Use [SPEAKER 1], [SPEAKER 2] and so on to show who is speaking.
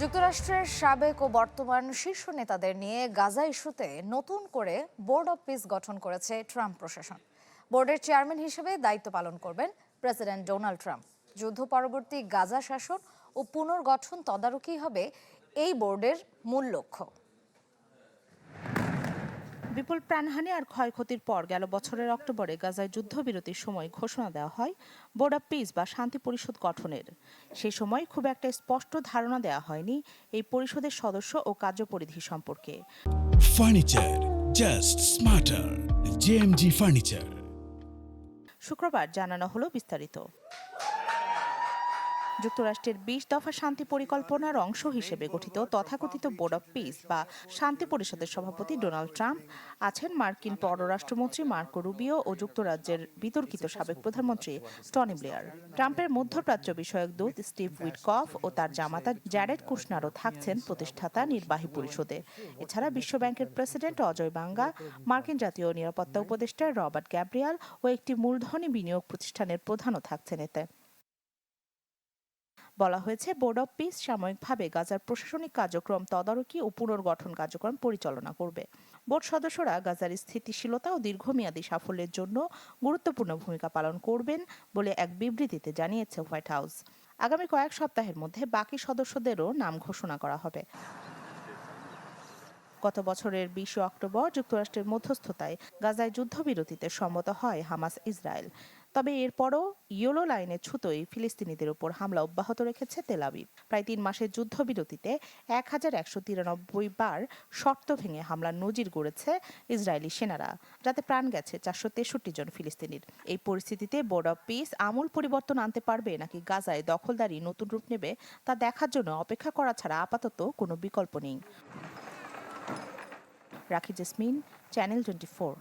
[SPEAKER 1] যুক্তরাষ্ট্রের সাবেক ও বর্তমান শীর্ষ নেতাদের নিয়ে গাজা ইস্যুতে নতুন করে বোর্ড অব পিস গঠন করেছে ট্রাম্প প্রশাসন। বোর্ডের চেয়ারম্যান হিসেবে দায়িত্ব পালন করবেন প্রেসিডেন্ট ডোনাল্ড ট্রাম্প। যুদ্ধ পরবর্তী গাজা শাসন ও পুনর্গঠন তদারকি হবে এই বোর্ডের মূল লক্ষ্য।
[SPEAKER 2] বিপুল প্রাণহানি আর ক্ষয়ক্ষতির পর গেল বছরের অক্টোবরে গাজায় যুদ্ধবিরতির সময় ঘোষণা দেওয়া হয় বোর্ড অব পিস বা শান্তি পরিষদ গঠনের। সেই সময় খুব একটা স্পষ্ট ধারণা দেওয়া হয়নি এই পরিষদের সদস্য ও কার্যপরিধি সম্পর্কে।
[SPEAKER 3] Furniture just smarter, JMG furniture.
[SPEAKER 2] শুক্রবার জানানো হলো বিস্তারিত। যুক্তরাষ্ট্রের ২০ দফা শান্তি পরিকল্পনার অংশ হিসেবে গঠিত তথাকথিত বোর্ড অব পিস বা শান্তি পরিষদের সভাপতি ডোনাল্ড ট্রাম্প আছেন মার্কিন পররাষ্ট্রমন্ত্রী মার্কো রুবিও ও যুক্তরাজ্যের বিতর্কিত সাবেক প্রধানমন্ত্রী টনি ব্লেয়ার। ট্রাম্পের মধ্যপ্রাচ্য বিষয়ক দূত স্টিভ উইটকফ ও তার জামাতা জ্যারেড কুশনারও থাকছেন প্রতিষ্ঠাতা নির্বাহী পরিষদে। এছাড়া বিশ্বব্যাংকের প্রেসিডেন্ট অজয় বাঙ্গা, মার্কিন জাতীয় নিরাপত্তা উপদেষ্টা রবার্ট গ্যাব্রিয়াল ও একটি মূলধনী বিনিয়োগ প্রতিষ্ঠানের প্রধানও থাকছেন এতে। বলা হয়েছে বোর্ড অব পিস সাময়িকভাবে গাজার প্রশাসনিক কার্যক্রম তদারকি ও পুনর্গঠন কার্যক্রম পরিচালনা করবে। বোর্ড সদস্যরা গাজার স্থিতিশীলতা ও দীর্ঘমেয়াদী সাফল্যের জন্য গুরুত্বপূর্ণ ভূমিকা পালন করবেন বলে এক বিবৃতিতে জানিয়েছে হোয়াইট হাউস। আগামী কয়েক সপ্তাহের মধ্যে বাকি সদস্যদেরও নাম ঘোষণা করা হবে। গত বছরের ২০ অক্টোবর যুক্তরাষ্ট্রের মধ্যস্থতায় গাজায় যুদ্ধবিরতিতে সম্মত হয় হামাস ইসরায়েল। তবে এরপরও ইয়েলো লাইনের ছুতোই ফিলিস্তিনিদের উপর হামলা অব্যাহত রেখেছে তেল আবিব। প্রায় ৩ মাসের যুদ্ধবিরতিতে ১,১৯৩ বার শর্ত ভেঙে হামলার নজির গড়েছে ইসরায়েলি সেনারা, যাতে প্রাণ গেছে ৪৬৩ জন ফিলিস্তিনির। এই পরিস্থিতিতে বোর্ড অব পিস আমূল পরিবর্তন আনতে পারবে নাকি গাজায় দখলদারি নতুন রূপ নেবে তা দেখার জন্য অপেক্ষা করা ছাড়া আপাতত কোনো বিকল্প নেই। রাখি জেসমিন, চ্যানেল 24।